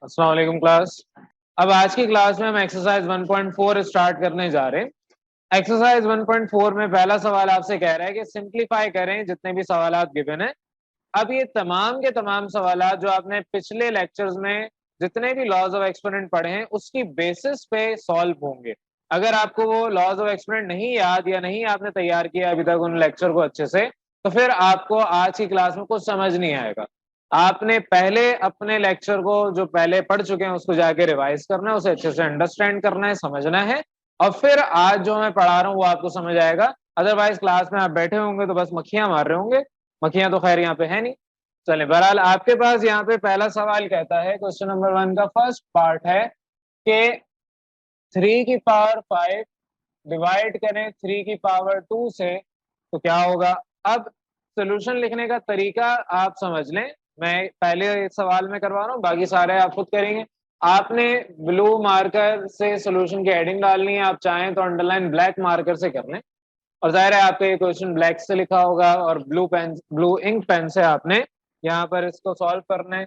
अस्सलाम वालेकुम क्लास। अब आज की क्लास में हम एक्सरसाइज 1.4 स्टार्ट करने जा रहे हैं। एक्सरसाइज 1.4 में पहला सवाल आपसे कह रहा है कि सिंप्लीफाई करें जितने भी सवालात गिवन है। अब ये तमाम के तमाम सवालात जो आपने पिछले लेक्चर्स में जितने भी लॉज ऑफ एक्सपोनेंट पढ़े हैं उसकी बेसिस पे सॉल्व होंगे। अगर आपको वो लॉज ऑफ एक्सपोनेंट नहीं याद या नहीं आपने तैयार किया अभी तक उन लेक्चर को अच्छे से, तो फिर आपको आज की क्लास में कुछ समझ नहीं आएगा। आपने पहले अपने लेक्चर को जो पहले पढ़ चुके हैं उसको जाके रिवाइज करना है, उसे अच्छे से अंडरस्टैंड करना है, समझना है, और फिर आज जो मैं पढ़ा रहा हूँ वो आपको समझ आएगा। अदरवाइज क्लास में आप बैठे होंगे तो बस मक्खियां मार रहे होंगे। मक्खियां तो खैर यहाँ पे है नहीं। चले, बहरहाल आपके पास यहाँ पे पहला सवाल कहता है, क्वेश्चन नंबर 1 का फर्स्ट पार्ट है कि 3 की पावर 5 डिवाइड करें 3 की पावर 2 से तो क्या होगा। अब सोल्यूशन लिखने का तरीका आप समझ लें। मैं पहले इस सवाल में करवा रहा हूँ, बाकी सारे आप खुद करेंगे। आपने ब्लू मार्कर से सोल्यूशन की हेडिंग डालनी है, आप चाहें तो अंडरलाइन ब्लैक मार्कर से कर लें। और जाहिर है आपका ये क्वेश्चन ब्लैक से लिखा होगा और ब्लू इंक पेन से आपने यहाँ पर इसको सॉल्व करना है।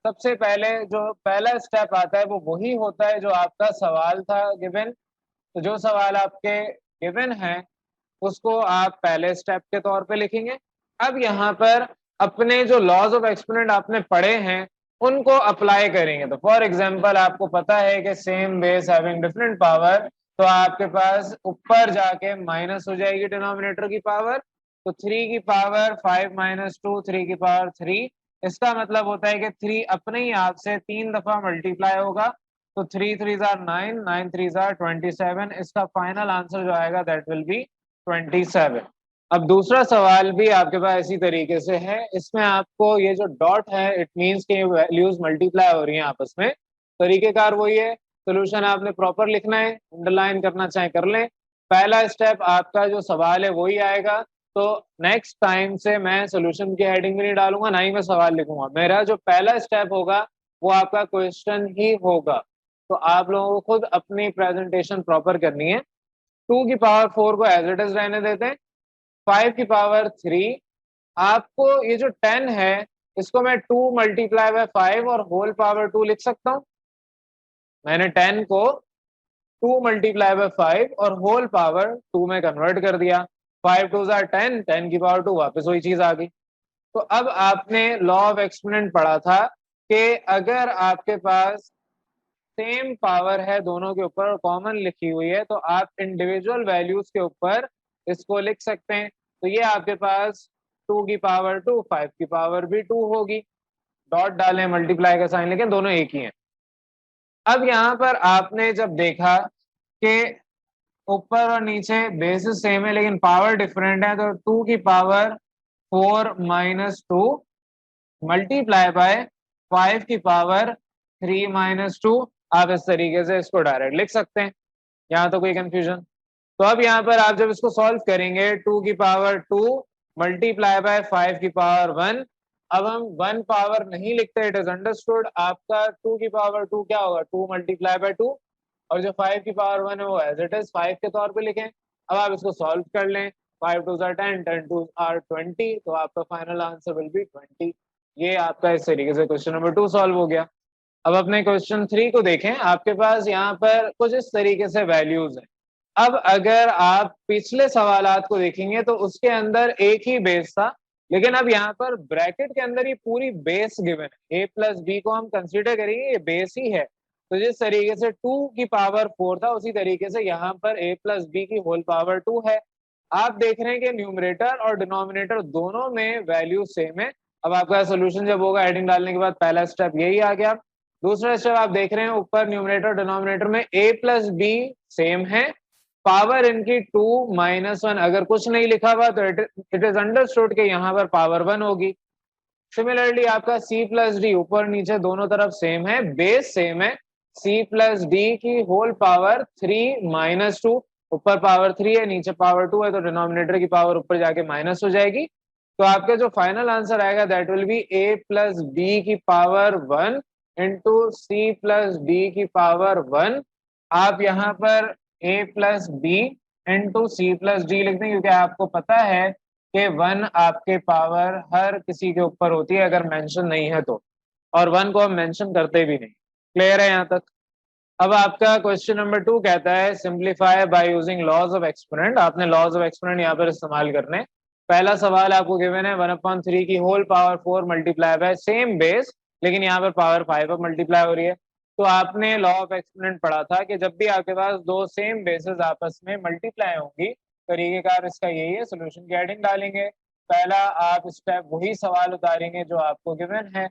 सबसे पहले जो पहला स्टेप आता है वो वही होता है जो आपका सवाल था गिवन। तो जो सवाल आपके गिवन है उसको आप पहले स्टेप के तौर पे लिखेंगे। अब यहाँ पर अपने जो लॉज ऑफ एक्सपोनेंट आपने पढ़े हैं उनको अप्लाई करेंगे। तो फॉर एग्जांपल आपको पता है कि same base having different power, तो आपके पास ऊपर जाके माइनस हो जाएगी डिनोमिनेटर की पावर। तो 3 की पावर 5 - 2 3 की पावर 3, इसका मतलब होता है कि 3 अपने ही आप से 3 दफा मल्टीप्लाई होगा। तो 3 3 9, 9 3 27, इसका फाइनल आंसर जो आएगा दैट विल बी 27। अब दूसरा सवाल भी आपके पास इसी तरीके से है। इसमें आपको ये जो डॉट है इट मींस कि वैल्यूज मल्टीप्लाई हो रही हैं आपस में। तरीकेकार वही है, सोल्यूशन आपने प्रॉपर लिखना है, अंडरलाइन करना चाहे कर लें। पहला स्टेप आपका जो सवाल है वही आएगा। तो नेक्स्ट टाइम से मैं सोल्यूशन की हेडिंग भी नहीं डालूंगा, ना ही मैं सवाल लिखूंगा। मेरा जो पहला स्टेप होगा वो आपका क्वेश्चन ही होगा। तो आप लोगों को खुद अपनी प्रेजेंटेशन प्रॉपर करनी है। 2 की पावर 4 को एज इट इज रहने देते हैं। 5 की पावर 3, आपको ये जो 10 है इसको मैं 2 × 5 और होल पावर 2 लिख सकता हूँ। मैंने 10 को 2 × 5 और होल पावर 2 में कन्वर्ट कर दिया। 5 2 10, 10 की पावर 2 वापस वही चीज आ गई। तो अब आपने लॉ ऑफ एक्सपोनेंट पढ़ा था कि अगर आपके पास सेम पावर है दोनों के ऊपर और कॉमन लिखी हुई है तो आप इंडिविजुअल वैल्यूज के ऊपर इसको लिख सकते हैं। तो ये आपके पास 2 की पावर 2, 5 की पावर भी 2 होगी। डॉट डालें, मल्टीप्लाई का साइन, लेकिन दोनों एक ही हैं। अब यहाँ पर आपने जब देखा कि ऊपर और नीचे बेसिस सेम है लेकिन पावर डिफरेंट है, तो 2 की पावर 4 - 2 मल्टीप्लाई बाय 5 की पावर 3 - 2। आप इस तरीके से इसको डायरेक्ट लिख सकते हैं। यहाँ तो कोई कंफ्यूजन? तो अब यहाँ पर आप जब इसको सॉल्व करेंगे 2 की पावर 2 मल्टीप्लाई बाय 5 की पावर 1। अब हम 1 पावर नहीं लिखते, इट इज अंडरस्टूड। आपका 2 की पावर 2 क्या होगा, 2 × 2। और जो 5 की पावर 1 है वो एज इट इज 5 के तौर पे लिखें। अब आप इसको सॉल्व कर लें। 5 2 10, 10 2 20, तो आपका फाइनल आंसर विल बी 20। ये आपका इस तरीके से क्वेश्चन नंबर 2 सॉल्व हो गया। अब अपने क्वेश्चन 3 को देखें। आपके पास यहाँ पर कुछ इस तरीके से वैल्यूज हैं। अब अगर आप पिछले सवालात को देखेंगे तो उसके अंदर एक ही बेस था, लेकिन अब यहाँ पर ब्रैकेट के अंदर ही पूरी बेस गिवन है। a प्लस बी को हम कंसीडर करेंगे ये बेस ही है। तो जिस तरीके से 2 की पावर 4 था उसी तरीके से यहाँ पर a प्लस बी की होल पावर 2 है। आप देख रहे हैं कि न्यूमरेटर और डिनोमिनेटर दोनों में वैल्यू सेम है। अब आपका सोल्यूशन जब होगा हेडिंग डालने के बाद पहला स्टेप यही आ गया। दूसरा स्टेप आप देख रहे हैं ऊपर न्यूमरेटर डिनोमिनेटर में a प्लस बी सेम है, पावर इनकी 2 - 1। अगर कुछ नहीं लिखा हुआ तो इट इज अंडरस्टूड कि यहाँ पर पावर 1 होगी। सिमिलरली आपका c प्लस डी ऊपर नीचे दोनों तरफ सेम है, बेस सेम है। c प्लस डी की होल पावर 3 - 2, ऊपर पावर 3 है नीचे पावर 2 है, तो डिनोमिनेटर की पावर ऊपर जाके माइनस हो जाएगी। तो आपका जो फाइनल आंसर आएगा that will be a plus B की power 1 into C plus D की पावर 1। आप यहाँ पर a plus B into C plus D लिख दें, क्योंकि आपको पता है कि 1 आपके पावर हर किसी के ऊपर होती है अगर मेंशन नहीं है तो, और 1 को हम मेंशन करते भी नहीं। क्लियर है यहाँ तक? अब आपका क्वेश्चन नंबर 2 कहता है simplify by using laws of exponent. आपने लॉज ऑफ एक्सपोनेंट यहाँ पर इस्तेमाल करने। पहला सवाल आपको गिवन है 1/3 की whole power 4 multiply by same base, लेकिन यहाँ पर पावर 5 अब मल्टीप्लाई हो रही है। तो आपने लॉ ऑफ एक्सपोनेंट पढ़ा था कि जब भी आपके पास दो सेम बेसेस आपस में मल्टीप्लाई होंगी, तरीकेकार इसका यही है, सोल्यूशन की हेडिंग डालेंगे। पहला आप स्टेप वही सवाल उतारेंगे जो आपको गिवन है,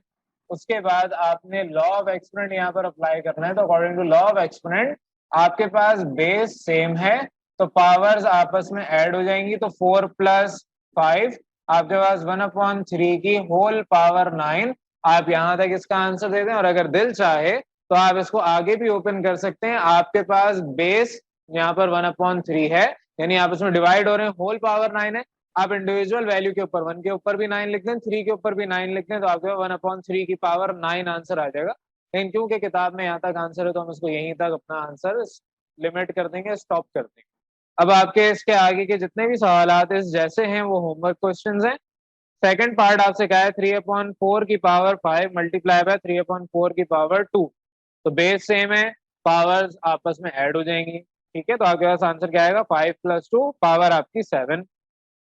उसके बाद आपने लॉ ऑफ एक्सपोनेंट यहाँ पर अप्लाई करना है। तो according to law of exponent आपके पास बेस सेम है तो पावर्स आपस में ऐड हो जाएंगी। तो 4 + 5 आपके पास 1/3 की होल पावर 9। आप यहाँ तक इसका आंसर दे दें, और अगर दिल चाहे तो आप इसको आगे भी ओपन कर सकते हैं। आपके पास बेस यहाँ पर 1/3 है, यानी आप इसमें डिवाइड हो रहे हैं, होल पावर 9 है। आप इंडिविजुअल वैल्यू के ऊपर 1 के ऊपर भी 9 लिख दें, 3 के ऊपर भी 9 लिख दें, तो आपके 1/3 की पावर 9 आंसर आ जाएगा। लेकिन क्योंकि किताब में यहाँ तक आंसर है तो हम इसको यहीं तक अपना आंसर लिमिट कर देंगे, स्टॉप कर देंगे। अब आपके इसके आगे के जितने भी सवाल इस जैसे हैं वो होमवर्क क्वेश्चन हैं। सेकंड पार्ट आपसे कहा है 3/4 की पावर 5 मल्टीप्लाई बाय 3/4 की पावर 2। तो बेस सेम है, पावर्स आपस में ऐड हो जाएंगी। ठीक है, तो आपके पास आंसर क्या आएगा, 5 + 2 पावर आपकी 7।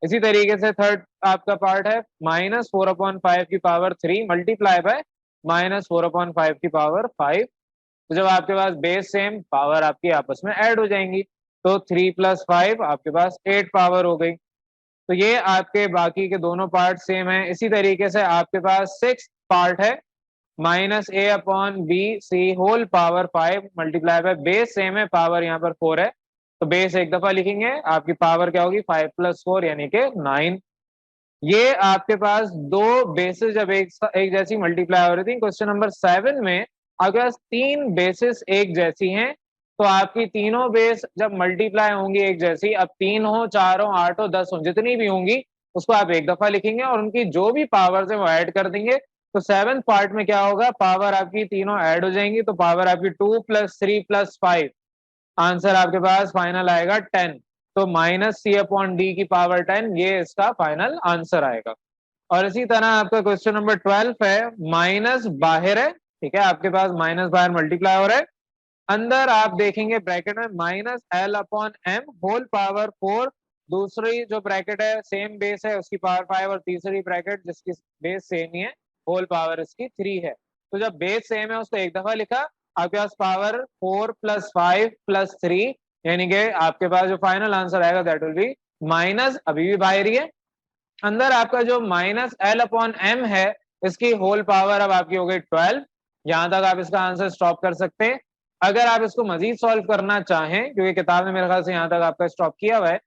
इसी तरीके से थर्ड आपका पार्ट है -4/5 की पावर 3 मल्टीप्लाई बाय -4/5 की पावर 5। तो जब आपके पास बेस सेम, पावर आपकी आपस में ऐड हो जाएंगी, तो 3 + 5 आपके पास 8 पावर हो गई। तो ये आपके बाकी के दोनों पार्ट सेम है। इसी तरीके से आपके पास 6 पार्ट है -a/b/c whole power 5 multiply by base same है, पावर यहाँ पर 4 है, तो बेस एक दफा लिखेंगे, आपकी पावर क्या होगी 5 + 4 यानी कि 9। ये आपके पास दो बेसिस जब एक जैसी मल्टीप्लाई हो रही थी। क्वेश्चन नंबर 7 में आपके पास 3 बेसिस एक जैसी हैं, तो आपकी तीनों बेस जब मल्टीप्लाई होंगी एक जैसी, अब 3 हो, 4 हो, 8 हो, 10 हो, जितनी भी होंगी उसको आप एक दफा लिखेंगे और उनकी जो भी पावर्स है वो ऐड कर देंगे। तो 7th पार्ट में क्या होगा, पावर आपकी तीनों ऐड हो जाएंगी, तो पावर आपकी 2 + 3 + 5, आंसर आपके पास फाइनल आएगा 10। तो -c/d की पावर 10 ये इसका फाइनल आंसर आएगा। और इसी तरह आपका क्वेश्चन नंबर 12 है, माइनस बाहर है, ठीक है, आपके पास माइनस बाहर मल्टीप्लाई हो रहा है, अंदर आप देखेंगे ब्रैकेट में -l/m होल पावर 4, दूसरी जो ब्रैकेट है सेम बेस है उसकी पावर 5, और तीसरी ब्रैकेट जिसकी बेस सेम ही है, होल पावर इसकी 3 है। तो जब बेस सेम है उसको एक दफा लिखा, आपके पास पावर 4 + 5 + 3, यानी कि आपके पास जो फाइनल आंसर आएगा दैट विल बी माइनस, अभी भी बाहर ही है, अंदर आपका जो -l/m है इसकी होल पावर अब आपकी हो गई 12। यहां तक आप इसका आंसर स्टॉप कर सकते हैं। अगर आप इसको मजीद सॉल्व करना चाहें, क्योंकि किताब ने मेरे ख्याल से यहाँ तक आपका स्टॉप किया हुआ है,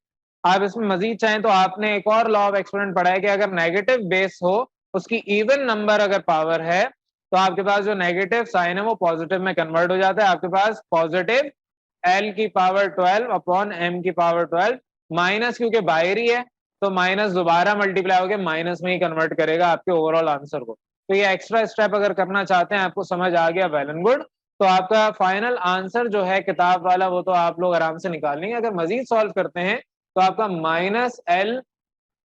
आप इसमें मजीद चाहें तो आपने एक और लॉ ऑफ एक्सपोनेंट पढ़ा है कि अगर नेगेटिव बेस हो, उसकी इवन नंबर अगर पावर है, तो आपके पास जो नेगेटिव साइन है वो पॉजिटिव में कन्वर्ट हो जाता है। आपके पास पॉजिटिव l की पावर 12/m की पावर 12, माइनस क्योंकि बाहरी है तो माइनस दोबारा मल्टीप्लाई होकर माइनस में ही कन्वर्ट करेगा आपके ओवरऑल आंसर को। तो ये एक्स्ट्रा स्टेप अगर करना चाहते हैं, आपको समझ आ गया, वेल एंड गुड। तो आपका फाइनल आंसर जो है किताब वाला वो तो आप लोग आराम से निकाल लेंगे। अगर मजीद सॉल्व करते हैं तो आपका -l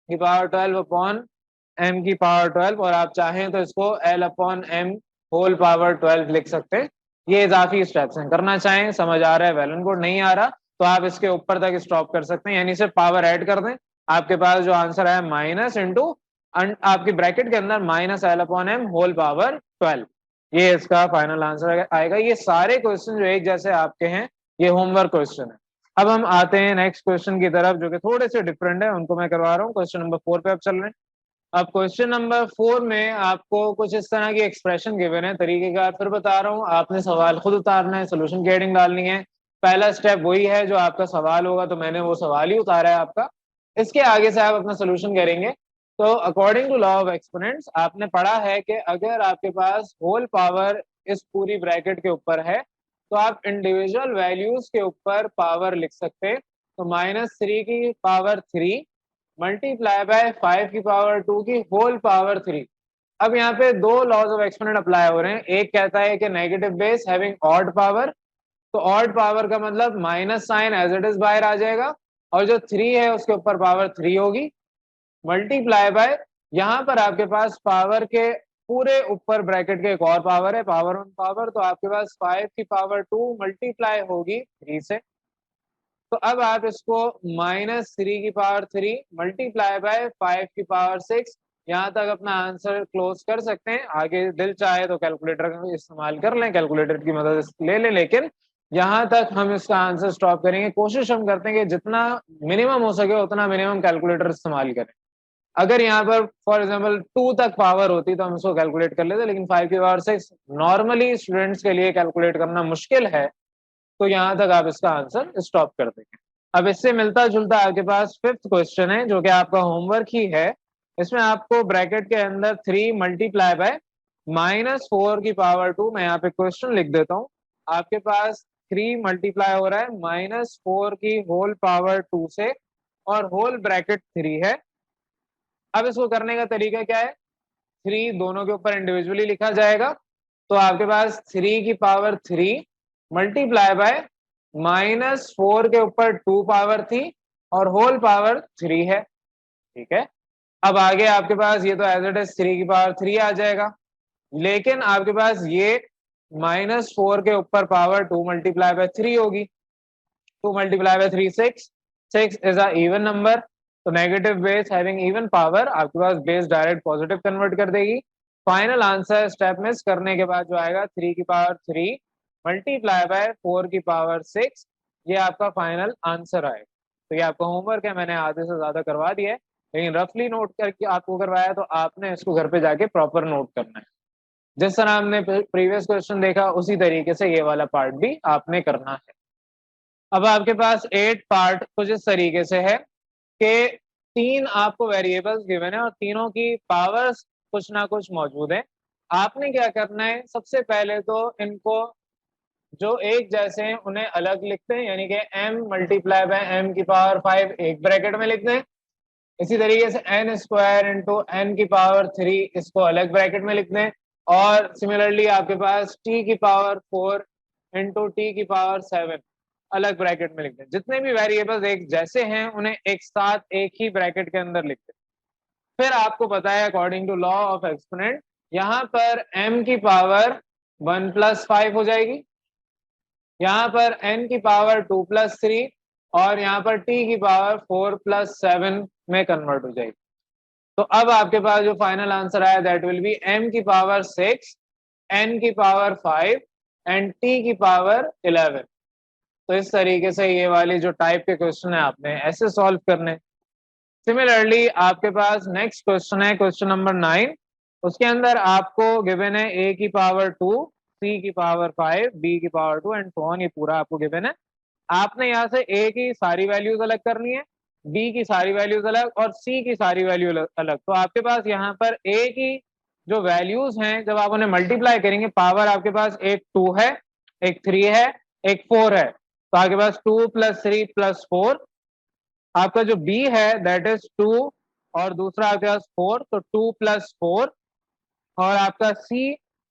की पावर 12/m की पावर 12, और आप चाहें तो इसको l/m होल पावर 12 लिख सकते हैं। ये इजाफी स्टेप्स हैं, करना चाहें, समझ आ रहा है, वेल एंड गुड, नहीं आ रहा तो आप इसके ऊपर तक स्टॉप कर सकते हैं, यानी सिर्फ पावर ऐड कर दें, आपके पास जो आंसर है माइनस इंटू आपकी ब्रैकेट के अंदर -l/m होल पावर 12, ये इसका फाइनल आंसर आएगा। ये सारे क्वेश्चन जो एक जैसे आपके हैं ये होमवर्क क्वेश्चन है। अब हम आते हैं नेक्स्ट क्वेश्चन की तरफ जो कि थोड़े से डिफरेंट है, उनको मैं करवा रहा हूँ। क्वेश्चन नंबर 4 पे अब चल रहे हैं। अब क्वेश्चन नंबर 4 में आपको कुछ इस तरह की एक्सप्रेशन गिवन है, तरीकेकार फिर बता रहा हूँ, आपने सवाल खुद उतारना है, सोल्यूशन की हेडिंग डालनी है। पहला स्टेप वही है जो आपका सवाल होगा, तो मैंने वो सवाल ही उतारा है आपका, इसके आगे से आप अपना सोल्यूशन करेंगे। तो according to law of exponents आपने पढ़ा है कि अगर आपके पास होल पावर इस पूरी ब्रैकेट के ऊपर है तो आप इंडिविजुअल वैल्यूज के ऊपर पावर लिख सकते हैं। तो -3 की पावर 3 मल्टीप्लाई बाय 5 की पावर 2 की होल पावर 3। अब यहाँ पे दो लॉज ऑफ एक्सपोनेंट अप्लाई हो रहे हैं। एक कहता है कि negative base having odd power, तो ऑड पावर का मतलब minus sign as it is बाहर आ जाएगा, और जो 3 है उसके ऊपर पावर 3 होगी, मल्टीप्लाई बाय यहाँ पर आपके पास पावर के पूरे ऊपर ब्रैकेट के एक और पावर है पावर ऑन पावर, तो आपके पास 5 की पावर 2 मल्टीप्लाई होगी 3 से। तो अब आप इसको -3 की पावर 3 मल्टीप्लाई बाय 5 की पावर 6, यहाँ तक अपना आंसर क्लोज कर सकते हैं। आगे दिल चाहे तो कैलकुलेटर का इस्तेमाल कर लें, कैलकुलेटर की मदद ले लें, लेकिन यहाँ तक हम इसका आंसर स्टॉप करेंगे। कोशिश हम करते हैं कि जितना मिनिमम हो सके उतना मिनिमम कैलकुलेटर इस्तेमाल करें। अगर यहाँ पर फॉर एग्जाम्पल 2 तक पावर होती तो हम इसको कैलकुलेट कर लेते, लेकिन 5 की पावर 6 नॉर्मली स्टूडेंट्स के लिए कैलकुलेट करना मुश्किल है, तो यहाँ तक आप इसका आंसर स्टॉप कर देंगे। अब इससे मिलता जुलता आपके पास 5th क्वेश्चन है, जो कि आपका होमवर्क ही है। इसमें आपको ब्रैकेट के अंदर 3 मल्टीप्लाई बाय -4 की पावर 2, मैं यहाँ पे क्वेश्चन लिख देता हूँ। आपके पास 3 मल्टीप्लाई हो रहा है -4 की होल पावर 2 से, और होल ब्रैकेट 3 है। अब इसको करने का तरीका क्या है, 3 दोनों के ऊपर इंडिविजुअली लिखा जाएगा। तो आपके पास 3 की पावर 3 मल्टीप्लाई बाय -4 के ऊपर 2 पावर थी और होल पावर 3 है। ठीक है, अब आगे आपके पास ये तो एज इट इज 3 की पावर 3 आ जाएगा, लेकिन आपके पास ये -4 के ऊपर पावर 2 मल्टीप्लाई बाय 3 होगी। 2 multiply by 3 6, 6 is a even number, तो negative base having even power आपके पास बेस डायरेक्ट पॉजिटिव कन्वर्ट कर देगी। फाइनल आंसर स्टेप मिस करने के बाद जो आएगा 3 की पावर 3 मल्टीप्लाई बाय 4 की पावर 6, ये आपका फाइनल आंसर आएगा। तो ये आपका होमवर्क है, मैंने आधे से ज्यादा करवा दिया है, लेकिन रफली नोट करके आपको करवाया, तो आपने इसको घर पे जाके प्रॉपर नोट करना है। जिस तरह हमने प्रीवियस क्वेश्चन देखा उसी तरीके से ये वाला पार्ट भी आपने करना है। अब आपके पास 8 पार्ट कुछ इस तरीके से है कि 3 आपको वेरिएबल्स गिवन है और तीनों की पावर्स कुछ ना कुछ मौजूद है। आपने क्या करना है, सबसे पहले तो इनको जो एक जैसे हैं उन्हें अलग लिखते हैं, यानी कि m मल्टीप्लाई बाय m की पावर 5 एक ब्रैकेट में लिख दें। इसी तरीके से n स्क्वायर इंटू n की पावर 3 इसको अलग ब्रैकेट में लिख दें। और सिमिलरली आपके पास t की पावर 4 इंटू t की पावर 7 अलग ब्रैकेट में लिख दें। जितने भी वेरिएबल्स एक जैसे हैं उन्हें एक साथ एक ही ब्रैकेट के अंदर लिख दें। फिर आपको पता है according to law of exponent, यहाँ पर m की पावर 1 + 5 हो जाएगी, यहाँ पर n की पावर 2 + 3 और यहाँ पर t की पावर 4 + 7 में कन्वर्ट हो जाएगी। तो अब आपके पास जो फाइनल आंसर आया दैट विल बी m की पावर 6, n की पावर 5 एंड t की पावर 11। तो इस तरीके से ये वाली जो टाइप के क्वेश्चन है आपने ऐसे सॉल्व करने। सिमिलरली आपके पास नेक्स्ट क्वेश्चन है क्वेश्चन नंबर 9। उसके अंदर आपको गिवन है a की पावर 2, c की पावर 5, b की पावर 2 एंड सो ऑन, ये पूरा आपको गिवन है। आपने यहाँ से a की सारी वैल्यूज अलग करनी है, b की सारी वैल्यूज अलग और c की सारी वैल्यू अलग। तो आपके पास यहाँ पर a की जो वैल्यूज हैं जब आप उन्हें मल्टीप्लाई करेंगे, पावर आपके पास एक 2 है, एक 3 है, एक 4 है, तो आपके पास 2 + 3 + 4। आपका जो b है दैट इज 2 और दूसरा आपके पास 4, तो 2 + 4 और आपका c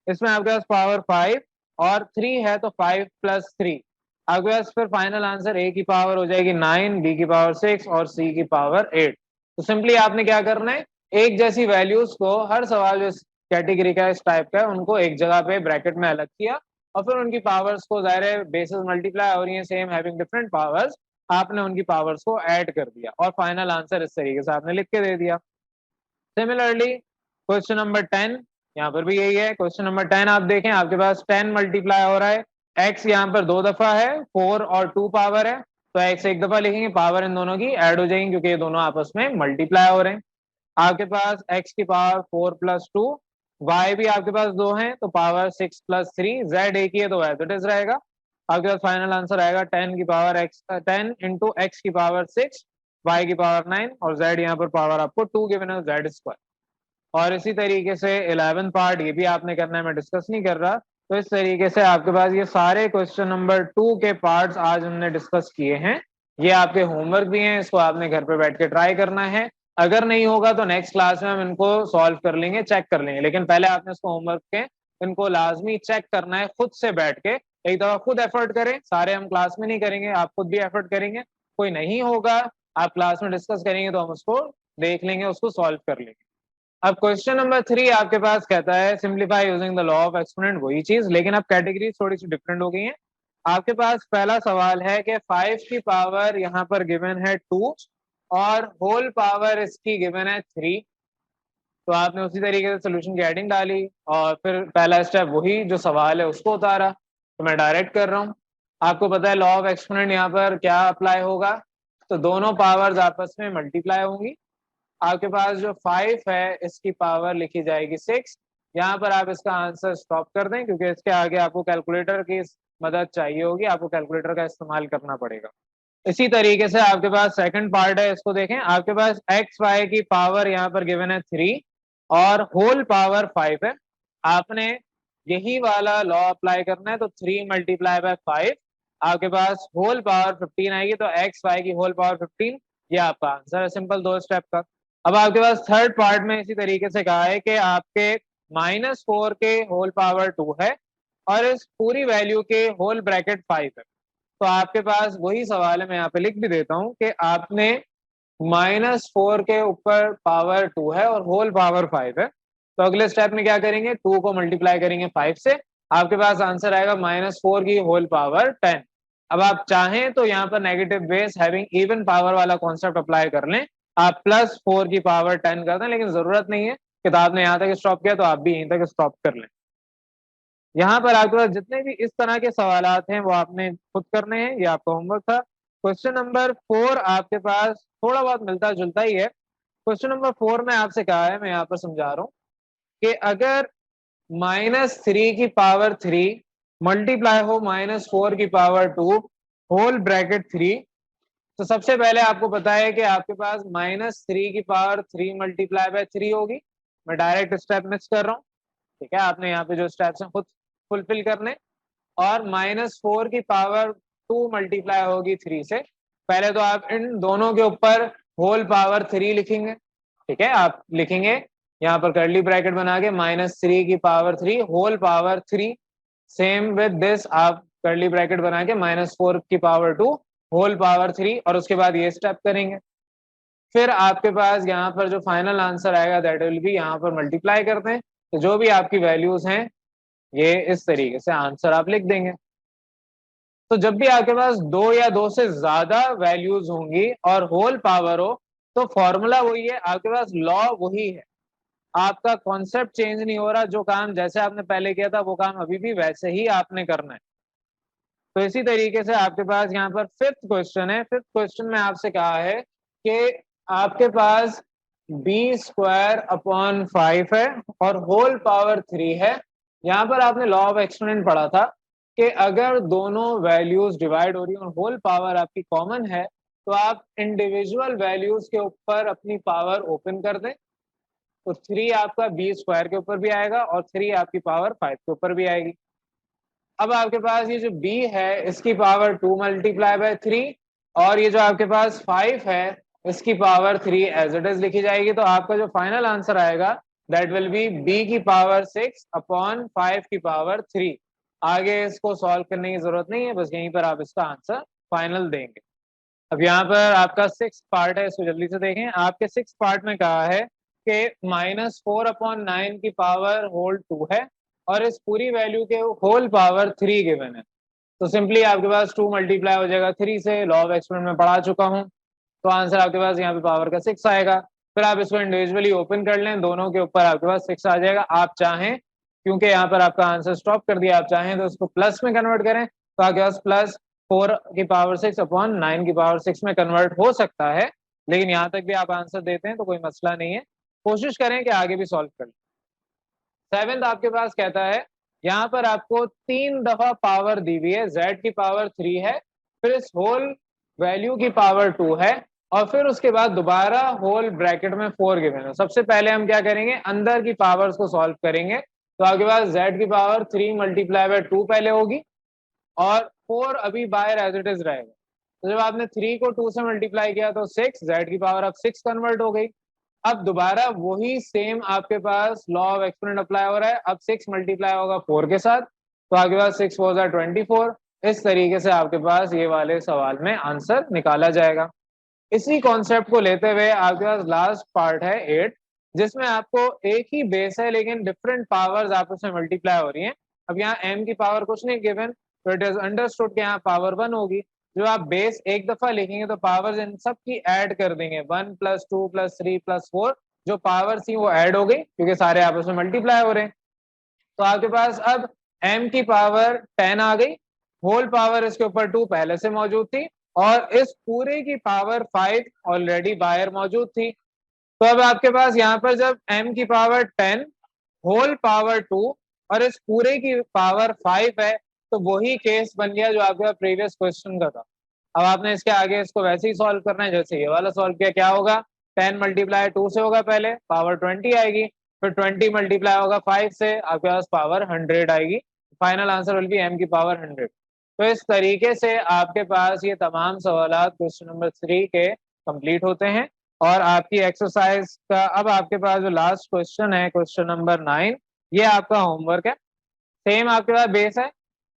इसमें आपके पास पावर 5 और 3 है, तो 5 + 3 आपके पास फिर फाइनल आंसर a की पावर हो जाएगी 9, b की पावर 6 और c की पावर 8। तो सिंपली आपने क्या करना है, एक जैसी वैल्यूज को हर सवाल जो कैटेगरी का इस टाइप का है उनको एक जगह पे ब्रैकेट में अलग किया और फिर उनकी पावर्स को जाहिर है बेसिस मल्टीप्लाई और ये सेम हैविंग डिफरेंट पावर्स, आपने उनकी पावर्स को ऐड कर दिया और फाइनल आंसर इस तरीके से आपने लिख के दे दिया। सिमिलरली क्वेश्चन नंबर 10, यहाँ पर भी यही है। क्वेश्चन नंबर 10 आप देखें, आपके पास 10 मल्टीप्लाई हो रहा है, x यहाँ पर 2 दफा है, 4 और 2 पावर है, तो x एक दफा लिखेंगे, पावर इन दोनों की ऐड हो जाएंगी क्योंकि ये दोनों आपस में मल्टीप्लाई हो रहे हैं। आपके पास x की पावर 4 + 2, y भी आपके पास 2 हैं तो पावर 6 + 3, z एक ही है तो एज इट इज रहेगा। आपके पास फाइनल आंसर आएगा 10 की पावर x 10 इंटू x की पावर 6, y की पावर 9 और z यहाँ पर पावर आपको 2 गिवन है, z स्क्वायर। और इसी तरीके से 11 पार्ट ये भी आपने करना है, मैं डिस्कस नहीं कर रहा। तो इस तरीके से आपके पास ये सारे क्वेश्चन नंबर 2 के पार्ट्स आज हमने डिस्कस किए हैं। ये आपके होमवर्क भी हैं, इसको आपने घर पे बैठ के ट्राई करना है। अगर नहीं होगा तो नेक्स्ट क्लास में हम इनको सॉल्व कर लेंगे, चेक कर लेंगे, लेकिन पहले आपने इसको होमवर्क के इनको लाजमी चेक करना है खुद से बैठ के। एक दफा खुद एफर्ट करें, सारे हम क्लास में नहीं करेंगे, आप खुद भी एफर्ट करेंगे। कोई नहीं होगा आप क्लास में डिस्कस करेंगे तो हम उसको देख लेंगे, उसको सॉल्व कर लेंगे। अब क्वेश्चन नंबर 3 आपके पास कहता है simplify using the law of exponent, वही चीज, लेकिन अब कैटेगरी थोड़ी सी डिफरेंट हो गई है। आपके पास पहला सवाल है कि 5 की पावर यहाँ पर गिवन है 2 और होल पावर इसकी गिवन है 3। तो आपने उसी तरीके से सोल्यूशन की हेडिंग डाली और फिर पहला स्टेप वही जो सवाल है उसको उतारा। तो मैं डायरेक्ट कर रहा हूँ। आपको पता है लॉ ऑफ एक्सपोनेंट यहाँ पर क्या अप्लाई होगा, तो दोनों पावर्स आपस में मल्टीप्लाई होंगी। आपके पास जो 5 है इसकी पावर लिखी जाएगी 6। यहाँ पर आप इसका आंसर स्टॉप कर दें क्योंकि इसके आगे आपको कैलकुलेटर की मदद चाहिए होगी, आपको कैलकुलेटर का इस्तेमाल करना पड़ेगा। इसी तरीके से आपके पास सेकंड पार्ट है, इसको देखें। आपके पास एक्स वाई की पावर यहाँ पर गिवन है 3 और होल पावर 5 है। आपने यही वाला लॉ अप्लाई करना है, तो 3 मल्टीप्लाई बाय 5 आपके पास होल पावर 15 आएगी, तो एक्स वाई की होल पावर 15, ये आपका आंसर है सिंपल 2 स्टेप का। अब आपके पास थर्ड पार्ट में इसी तरीके से कहा है कि आपके -4 के होल पावर 2 है और इस पूरी वैल्यू के होल ब्रैकेट 5 है। तो आपके पास वही सवाल है, मैं यहाँ पे लिख भी देता हूँ कि आपने -4 के ऊपर पावर 2 है और होल पावर 5 है। तो अगले स्टेप में क्या करेंगे, 2 को मल्टीप्लाई करेंगे 5 से, आपके पास आंसर आएगा -4 की होल पावर 10। अब आप चाहें तो यहाँ पर negative base having even power वाला कॉन्सेप्ट अप्लाई कर लें, आप +4 की पावर 10 कर दें, लेकिन जरूरत नहीं है। किताब ने यहाँ तक स्टॉप किया तो आप भी यहीं तक स्टॉप कर लें। यहाँ पर आपके पास जितने भी इस तरह के सवालात हैं वो आपने खुद करने हैं, ये आपका होमवर्क था। क्वेश्चन नंबर 4 आपके पास थोड़ा बहुत मिलता जुलता ही है। क्वेश्चन नंबर 4 में आपसे कहा है, मैं यहाँ पर समझा रहा हूँ कि अगर -3 की पावर 3 मल्टीप्लाई हो -4 की पावर 2 होल ब्रैकेट 3, तो सबसे पहले आपको पता है कि आपके पास -3 की पावर 3 मल्टीप्लाई बाय 3 होगी। मैं डायरेक्ट स्टेप मिस कर रहा हूँ, ठीक है, आपने यहाँ पे जो स्टेप्स हैं खुद फुलफिल करने। और -4 की पावर 2 मल्टीप्लाई होगी 3 से। पहले तो आप इन दोनों के ऊपर होल पावर 3 लिखेंगे, ठीक है, आप लिखेंगे यहाँ पर कर्ली ब्रैकेट बना के -3 की power 3 whole power 3। Same with this आप कर्ली ब्रैकेट बना के -4 की पावर 2 होल पावर 3 और उसके बाद ये स्टेप करेंगे। फिर आपके पास यहाँ पर जो फाइनल आंसर आएगा दैट विल बी, यहाँ पर मल्टीप्लाई करते हैं, तो जो भी आपकी वैल्यूज हैं ये इस तरीके से आंसर आप लिख देंगे। तो जब भी आपके पास 2 या 2 से ज्यादा वैल्यूज होंगी और होल पावर हो, तो फॉर्मूला वही है, आपके पास लॉ वही है, आपका कॉन्सेप्ट चेंज नहीं हो रहा। जो काम जैसे आपने पहले किया था वो काम अभी भी वैसे ही आपने करना है। तो इसी तरीके से आपके पास यहाँ पर फिफ्थ क्वेश्चन है। फिफ्थ क्वेश्चन में आपसे कहा है कि आपके पास b² / 5 है और होल पावर 3 है। यहाँ पर आपने लॉ ऑफ एक्सपोनेंट पढ़ा था कि अगर दोनों वैल्यूज डिवाइड हो रही है और होल पावर आपकी कॉमन है, तो आप इंडिविजुअल वैल्यूज के ऊपर अपनी पावर ओपन कर दें। तो 3 आपका b² के ऊपर भी आएगा और 3 आपकी पावर 5 के ऊपर भी आएगी। अब आपके पास ये जो b है इसकी पावर 2 मल्टीप्लाई बाय 3 और ये जो आपके पास 5 है इसकी पावर 3 एज इट इज लिखी जाएगी। तो आपका जो फाइनल आंसर आएगा दैट विल बी b की पावर 6/5 की पावर 3। आगे इसको सॉल्व करने की जरूरत नहीं है, बस यहीं पर आप इसका आंसर फाइनल देंगे। अब यहाँ पर आपका 6th पार्ट है, इसको जल्दी से देखें। आपके 6th पार्ट में कहा है कि -4/9 की पावर होल 2 है और इस पूरी वैल्यू के होल पावर 3 गिवन है। तो सिंपली आपके पास 2 मल्टीप्लाई हो जाएगा 3 से, लॉ ऑफ एक्सपोनेंट में पढ़ा चुका हूँ। तो आंसर आपके पास यहाँ पे पावर का 6 आएगा। फिर आप इसको इंडिविजुअली ओपन कर लें, दोनों के ऊपर आपके पास 6 आ जाएगा। आप चाहें, क्योंकि यहाँ पर आपका आंसर स्टॉप कर दिया, आप चाहें तो इसको प्लस में कन्वर्ट करें, तो आपके पास +4 की पावर 6/9 की पावर 6 में कन्वर्ट हो सकता है। लेकिन यहाँ तक भी आप आंसर देते हैं तो कोई मसला नहीं है, कोशिश करें कि आगे भी सॉल्व कर लें। 7th आपके पास कहता है, यहाँ पर आपको 3 दफा पावर दी हुई है, z की पावर 3 है, फिर इस होल वैल्यू की पावर 2 है और फिर उसके बाद दोबारा होल ब्रैकेट में 4 गिवन है। सबसे पहले हम क्या करेंगे, अंदर की पावर्स को सॉल्व करेंगे। तो आपके पास z की पावर 3 मल्टीप्लाई बाय 2 पहले होगी और 4 अभी बाहर एज इट इज रहेगा। तो जब आपने 3 को 2 से मल्टीप्लाई किया तो 6, z की पावर अब 6 कन्वर्ट हो गई। अब दोबारा वही सेम आपके पास लॉ ऑफ एक्सपोनेंट अप्लाई हो रहा है, अब 6 मल्टीप्लाई होगा 4 के साथ, तो आपके पास 6 4 ज़ा 24। इस तरीके से आपके पास ये वाले सवाल में आंसर निकाला जाएगा। इसी कॉन्सेप्ट को लेते हुए आपके पास लास्ट पार्ट है 8। जिसमें आपको एक ही बेस है लेकिन डिफरेंट पावर्स आपस में मल्टीप्लाई हो रही हैं। अब यहाँ m की पावर कुछ नहीं गिवन, तो इट इज अंडरस्टूड कि यहाँ पावर 1 होगी। जो आप बेस एक दफा लिखेंगे तो पावर्स इन सब की ऐड कर देंगे, 1 + 2 + 3 + 4 जो पावर थी वो ऐड हो गई क्योंकि सारे आपस में मल्टीप्लाई हो रहे हैं। तो आपके पास अब m की पावर 10 आ गई, होल पावर इसके ऊपर 2 पहले से मौजूद थी और इस पूरे की पावर 5 ऑलरेडी बाहर मौजूद थी। तो अब आपके पास यहाँ पर जब m की पावर 10 होल पावर 2 और इस पूरे की पावर 5 है तो वही केस बन गया जो आपके प्रीवियस क्वेश्चन का था। अब आपने इसके आगे इसको वैसे ही सॉल्व करना है जैसे ये वाला सॉल्व किया। क्या होगा, 10 × 2 से होगा, पहले पावर 20 आएगी, फिर 20 × होगा 5 से, आपके पास पावर 100 आएगी। Final answer will be m की पावर 100। तो इस तरीके से आपके पास ये तमाम सवाल क्वेश्चन नंबर 3 के कंप्लीट होते हैं। और आपकी एक्सरसाइज का अब आपके पास जो लास्ट क्वेश्चन है, क्वेश्चन नंबर 9, ये आपका होमवर्क है। सेम आपके पास बेस है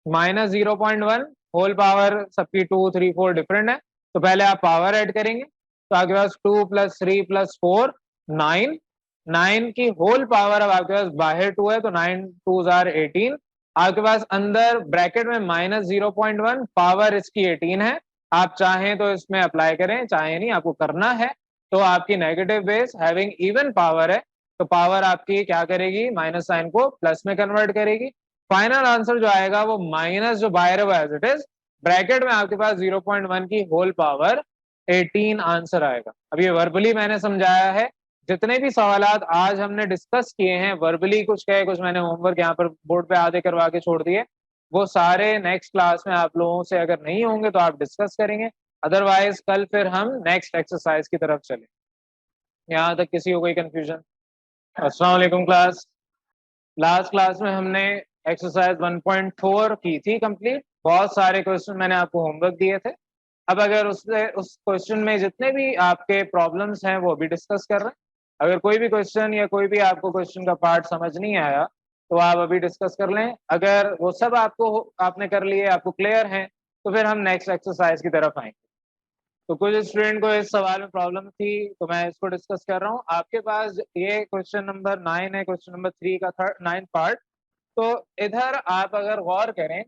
-0.1, होल पावर सबकी 2 3 4 डिफरेंट है, तो पहले आप पावर ऐड करेंगे। तो आपके पास 2 + 3 + 4 9, 9 की होल पावर अब आपके पास बाहर 2 है तो 9 2s are 18। आपके पास अंदर ब्रैकेट में -0.1, पावर इसकी 18 है। आप चाहें तो इसमें अप्लाई करें, चाहे नहीं, आपको करना है। तो आपकी negative base having even power है तो पावर आपकी क्या करेगी, माइनस साइन को प्लस में कन्वर्ट करेगी। फाइनल आंसर जो आएगा वो माइनस जो बाहर है वो एज इट इज, ब्रैकेट में आपके पास 0.1 की होल पावर 18 आंसर आएगा। अब ये वर्बली मैंने समझाया है। जितने भी सवालात आज हमने डिस्कस किए हैं वर्बली, कुछ कहे कुछ मैंने होमवर्क यहाँ पर बोर्ड पे आधे करवा के छोड़ दिए, वो सारे नेक्स्ट क्लास में आप लोगों से अगर नहीं होंगे तो आप डिस्कस करेंगे। अदरवाइज कल फिर हम नेक्स्ट एक्सरसाइज की तरफ चलें। यहाँ तक किसी को कोई कंफ्यूजन? अस्सलाम वालेकुम क्लास। लास्ट क्लास में हमने एक्सरसाइज 1.4 की थी कंप्लीट। बहुत सारे क्वेश्चन मैंने आपको होमवर्क दिए थे। अब अगर उससे उस क्वेश्चन में जितने भी आपके प्रॉब्लम्स हैं वो भी डिस्कस कर रहे हैं। अगर कोई भी क्वेश्चन या कोई भी आपको क्वेश्चन का पार्ट समझ नहीं आया तो आप अभी डिस्कस कर लें। अगर वो सब आपने कर लिए, आपको क्लियर है, तो फिर हम नेक्स्ट एक्सरसाइज की तरफ आएंगे। तो कुछ स्टूडेंट को इस सवाल में प्रॉब्लम थी तो मैं इसको डिस्कस कर रहा हूँ। आपके पास ये क्वेश्चन नंबर 9 है, क्वेश्चन नंबर 3 का 9th पार्ट। तो इधर आप अगर गौर करें,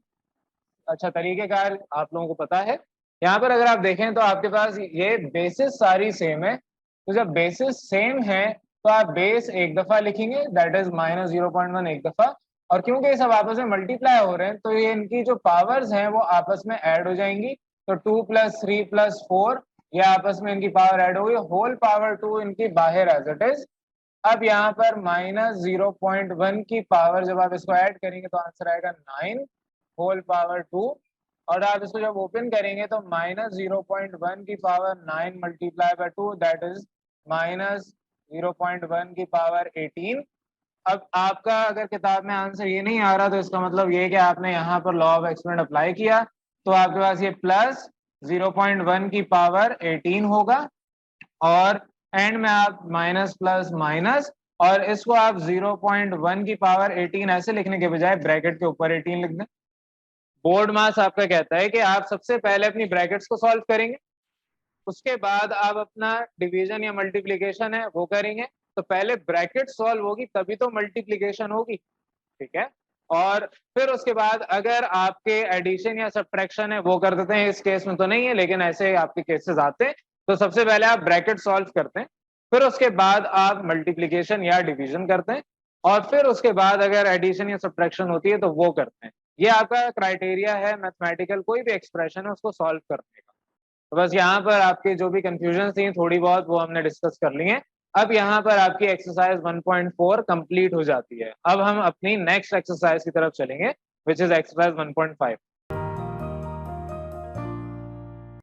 अच्छा तरीकेकार आप लोगों को पता है। यहाँ पर अगर आप देखें तो आपके पास ये बेसिस सारी सेम है। तो जब बेसिस सेम है तो आप बेस एक दफा लिखेंगे, दैट इज -0.1 एक दफा। और क्योंकि ये सब आपस में मल्टीप्लाई हो रहे हैं तो ये इनकी जो पावर्स हैं वो आपस में ऐड हो जाएंगी। तो 2 + 3 + 4 ये आपस में इनकी पावर ऐड हो गई, होल पावर 2 इनकी बाहर एज इट इज। अब यहाँ पर -0.1 की पावर जब आप इसको ऐड करेंगे तो आंसर आएगा 9 होल पावर 2। और आप इसको जब ओपन करेंगे तो -0.1 की पावर 9 × 2 दैट इज -0.1 की पावर 18। अब आपका अगर किताब में आंसर ये नहीं आ रहा तो इसका मतलब ये कि आपने यहाँ पर लॉ ऑफ एक्सपेरिमेंट अप्लाई किया, तो आपके पास ये प्लस 0.1 की पावर 18 होगा और एंड में आप माइनस प्लस माइनस, और इसको आप 0.1 की पावर 18 ऐसे लिखने के बजाय ब्रैकेट के ऊपर 18 लिख दें। बोर्ड मास आपका कहता है कि आप सबसे पहले अपनी ब्रैकेट्स को सॉल्व करेंगे, उसके बाद आप अपना डिवीजन या मल्टीप्लिकेशन है वो करेंगे। तो पहले ब्रैकेट सॉल्व होगी तभी तो मल्टीप्लिकेशन होगी, ठीक है। और फिर उसके बाद अगर आपके एडिशन या सब्ट्रैक्शन है वो कर देते हैं। इस केस में तो नहीं है लेकिन ऐसे आपके केसेस आते हैं। तो सबसे पहले आप ब्रैकेट सॉल्व करते हैं, फिर उसके बाद आप मल्टीप्लिकेशन या डिवीजन करते हैं, और फिर उसके बाद अगर एडिशन या सब्ट्रैक्शन होती है तो वो करते हैं। ये आपका क्राइटेरिया है मैथमेटिकल कोई भी एक्सप्रेशन है उसको सॉल्व करने का। तो बस यहाँ पर आपकी जो भी कंफ्यूजन थी थोड़ी बहुत वो हमने डिस्कस कर ली है। अब यहाँ पर आपकी एक्सरसाइज 1.4 कंप्लीट हो जाती है। अब हम अपनी नेक्स्ट एक्सरसाइज की तरफ चलेंगे विच इज एक्सरसाइज 1.5।